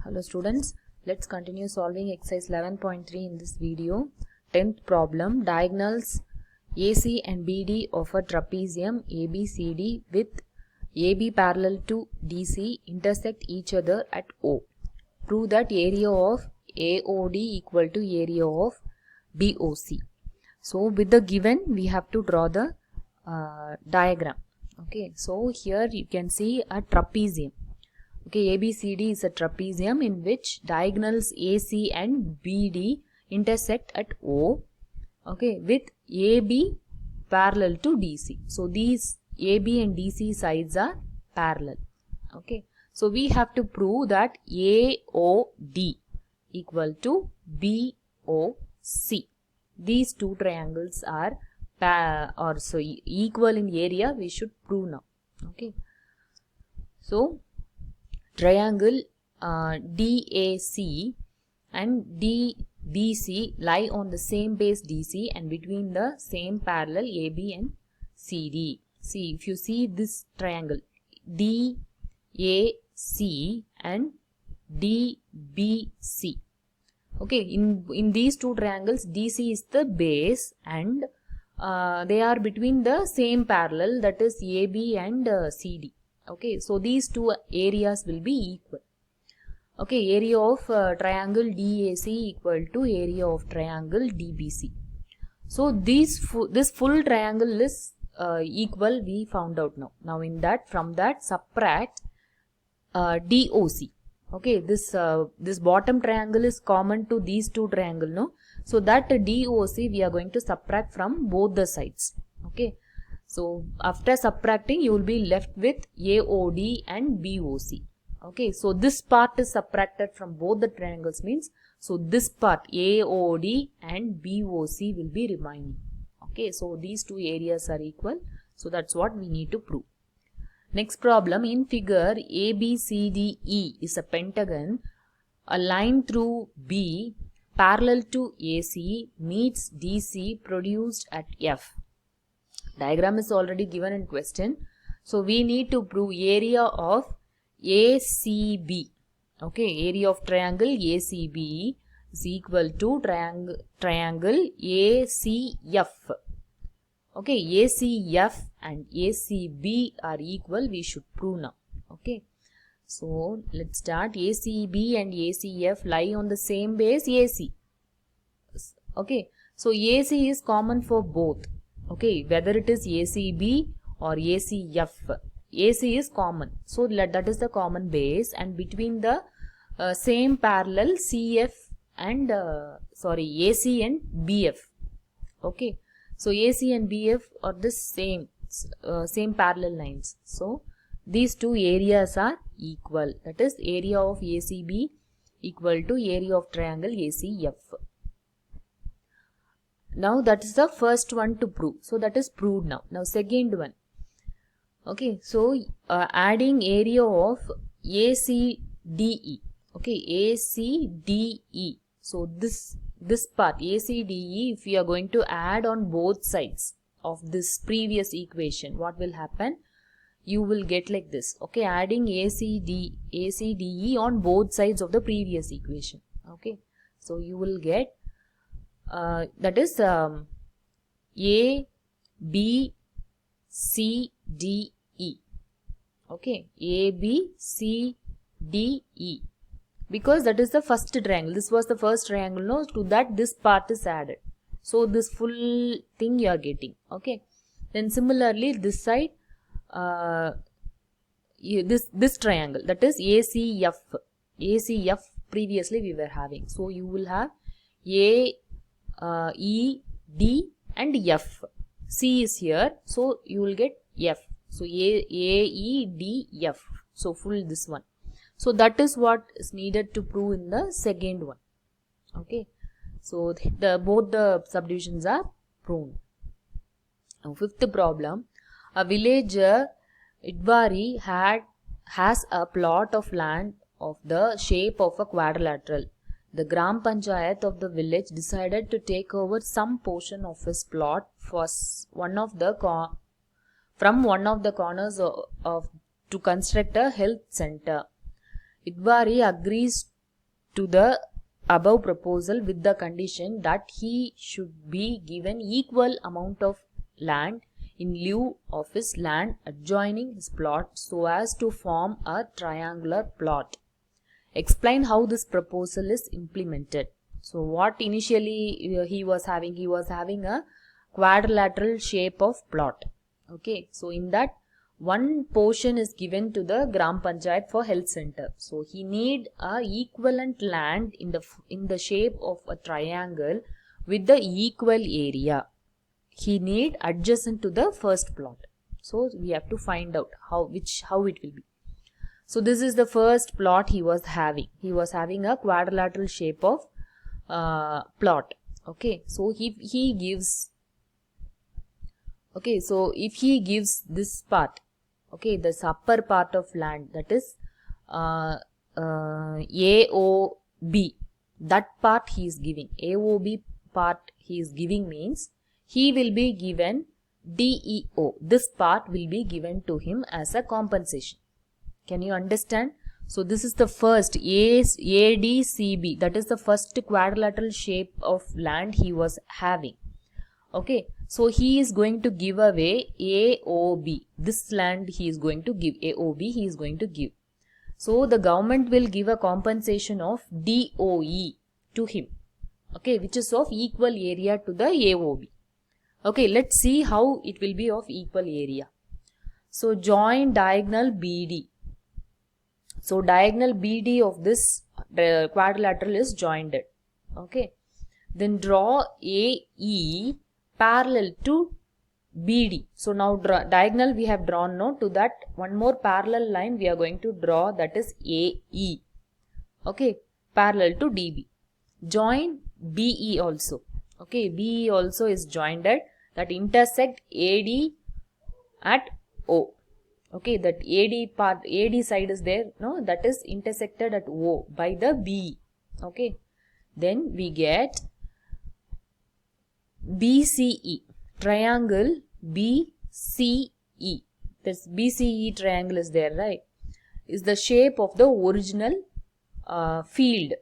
Hello students, let's continue solving exercise 11.3 in this video. 10th problem, diagonals AC and BD of a trapezium ABCD with AB parallel to DC intersect each other at O. Prove that area of AOD equal to area of BOC. So with the given, we have to draw the diagram. Okay, so here you can see a trapezium. Okay, ABCD is a trapezium in which diagonals AC and BD intersect at O, okay, with AB parallel to DC. So these AB and DC sides are parallel. Okay, so we have to prove that AOD equal to BOC. These two triangles are equal in area. We should prove now. Okay, so triangle DAC and DBC lie on the same base DC and between the same parallel AB and CD. See, if you see this triangle DAC and DBC. Okay, in these two triangles, DC is the base and they are between the same parallel, that is AB and CD. Okay, so these two areas will be equal. Okay, area of triangle DAC equal to area of triangle DBC. So this full triangle is equal, we found out now. Now from that subtract DOC. Okay, this bottom triangle is common to these two triangles, no? So that DOC we are going to subtract from both the sides. Okay. So after subtracting, you will be left with AOD and BOC. Okay, so this part is subtracted from both the triangles means, so this part AOD and BOC will be remaining. Okay, so these two areas are equal. So that's what we need to prove. Next problem, in figure ABCDE is a pentagon. A line through B parallel to AC meets DC produced at F. Diagram is already given in question. So we need to prove area of ACB. Okay, area of triangle ACB is equal to triangle ACF. Okay, ACF and ACB are equal, we should prove now. Okay, so let's start. ACB and ACF lie on the same base AC. Okay, so AC is common for both. Okay, whether it is ACB or ACF, AC is common. So that is the common base, and between the same parallel CF and AC and BF. Okay, so AC and BF are the same parallel lines. So these two areas are equal. That is area of ACB equal to area of triangle ACF. Now that is the first one to prove. So that is proved now. Now second one. Okay, so adding area of ACDE. Okay, ACDE. So this part ACDE, if we are going to add on both sides of this previous equation, what will happen? You will get like this. Okay, adding ACDE on both sides of the previous equation. Okay, so you will get that is A, B, C, D, E. Okay, A, B, C, D, E. Because that is the first triangle. This was the first triangle. No, to that this part is added. So this full thing you are getting. Okay. Then similarly this side, this triangle, that is ACF. ACF previously we were having. So you will have A, E, D and F. C is here, so you will get F. So A, E, D, F. So full this one. So that is what is needed to prove in the second one. Okay. So both the subdivisions are proven. Now fifth problem. A villager Idvari has a plot of land of the shape of a quadrilateral. The Gram Panchayat of the village decided to take over some portion of his plot from one of the corners to construct a health center. Idvari agrees to the above proposal with the condition that he should be given equal amount of land in lieu of his land adjoining his plot so as to form a triangular plot. Explain how this proposal is implemented. So what initially he was having a quadrilateral shape of plot. Okay, so in that one portion is given to the Gram Panchayat for health center. So he need a equivalent land in the shape of a triangle with the equal area. He need adjacent to the first plot. So we have to find out how it will be. So this is the first plot he was having. He was having a quadrilateral shape of plot. Okay, so if he gives this part, okay, this upper part of land, that is AOB, that part he is giving. AOB part he is giving means he will be given DEO. This part will be given to him as a compensation. Can you understand? So this is the first ADCB, that is the first quadrilateral shape of land he was having. Okay, so he is going to give away AOB. This land he is going to give, AOB he is going to give. So the government will give a compensation of DOE to him, okay, which is of equal area to the AOB. Okay, let's see how it will be of equal area. So join diagonal BD. So diagonal BD of this quadrilateral is joined. Okay, then draw AE parallel to BD. So now diagonal we have drawn. Now to that one more parallel line we are going to draw, that is AE. Okay, parallel to DB. Join BE also. Okay, BE also is joined at that intersect AD at O. Okay, that AD side is there, no, that is intersected at O by the B. Okay, then we get BCE, triangle BCE. This BCE triangle is there, right? Is the shape of the original field.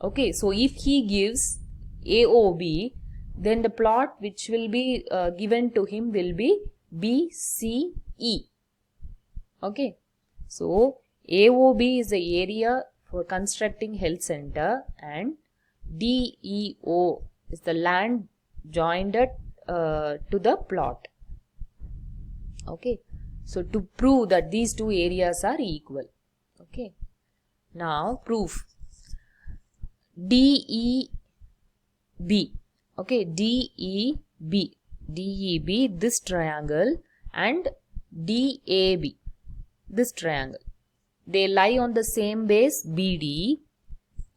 Okay, so if he gives AOB, then the plot which will be given to him will be BCE. Okay, so AOB is the area for constructing health center and DEO is the land joined to the plot. Okay, so to prove that these two areas are equal. Okay, now proof. DEB. Okay, DEB, this triangle, and DAB, this triangle, they lie on the same base BD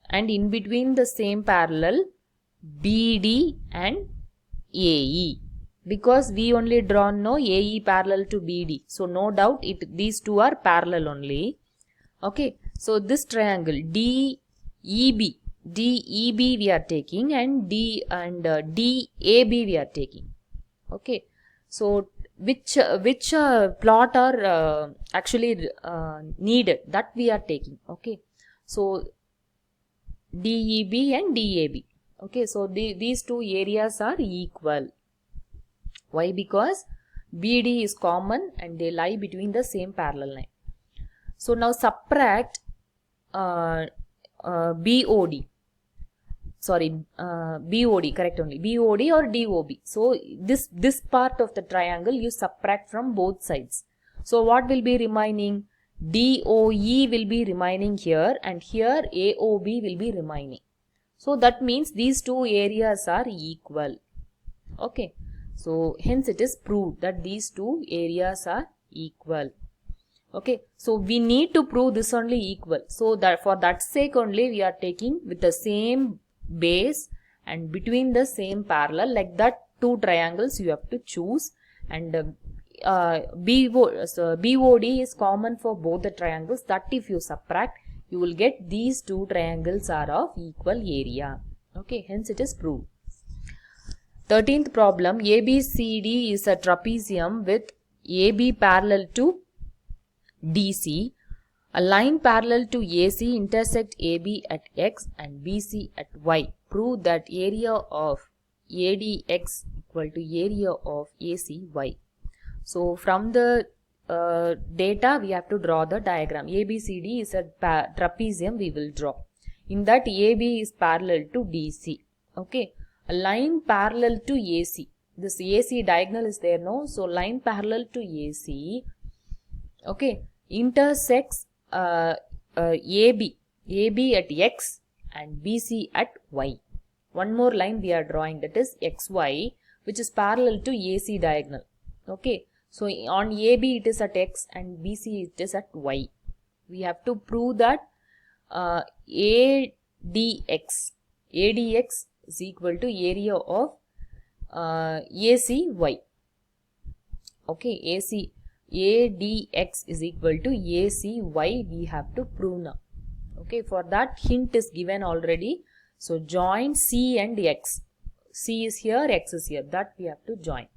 and in between the same parallel BD and AE. Because we only drawn no AE parallel to BD, so no doubt these two are parallel only. Okay, so this triangle DEB we are taking and DAB we are taking. Okay, so which plot are actually needed, that we are taking. Okay, so DEB and DAB. Okay, so these two areas are equal. Why? Because BD is common and they lie between the same parallel line. So now subtract BOD. Sorry, BOD, correct only. BOD or DOB. So this part of the triangle you subtract from both sides. So what will be remaining? DOE will be remaining here and here AOB will be remaining. So that means these two areas are equal. Okay, so hence it is proved that these two areas are equal. Okay, so we need to prove this only equal. So that for that sake only we are taking with the same base and between the same parallel, like that two triangles you have to choose, and BOD is common for both the triangles, that if you subtract you will get these two triangles are of equal area. Okay, hence it is proved. 13th problem, ABCD is a trapezium with AB parallel to DC A line parallel to AC intersect AB at X and BC at Y. Prove that area of ADX equal to area of ACY. So from the data we have to draw the diagram. ABCD is a trapezium we will draw. In that AB is parallel to DC. Okay. A line parallel to AC. This AC diagonal is there, no? So line parallel to AC. Okay. Intersects AB at X and BC at Y. One more line we are drawing, that is XY, which is parallel to AC diagonal. Okay. So on AB it is at X and BC it is at Y. We have to prove that ADX is equal to area of ACY. Okay, ADX is equal to ACY we have to prove now. Okay, for that hint is given already. So join C and X. C is here, X is here. That we have to join.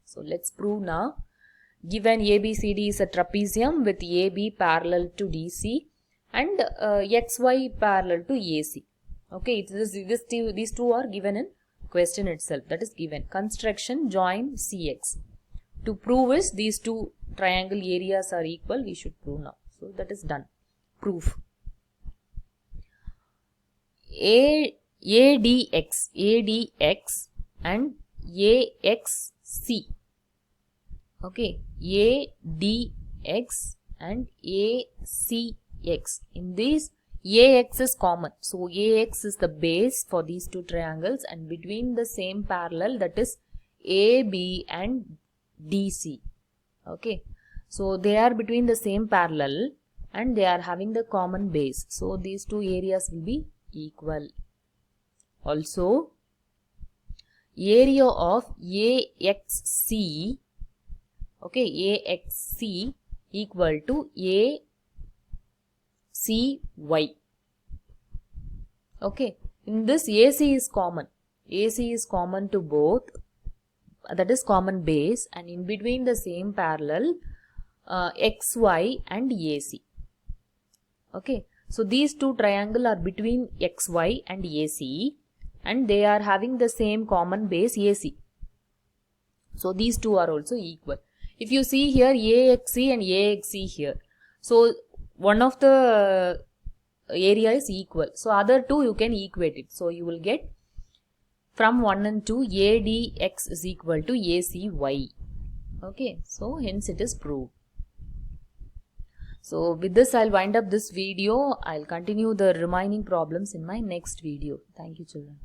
So let's prove now. Given ABCD is a trapezium with AB parallel to DC and XY parallel to AC. Okay, these two are given in question itself. That is given. Construction join CX. To prove is these two triangle areas are equal, we should prove now. So that is done. Proof. ADX and AXC. Okay, ADX and ACX. In this, AX is common. So AX is the base for these two triangles and between the same parallel, that is AB and DC. Okay, so they are between the same parallel and they are having the common base. So these two areas will be equal. Also, area of AXC, okay, AXC equal to ACY. Okay, in this AC is common. AC is common to both, that is common base, and in between the same parallel XY and AC. Okay, so these two triangles are between XY and AC and they are having the same common base AC. So these two are also equal. If you see here AXC and AXC here, so one of the area is equal. So other two you can equate it. So you will get from 1 and 2 ADX is equal to ACY. Okay, so hence it is proved. So with this I'll wind up this video. I'll continue the remaining problems in my next video. Thank you, children.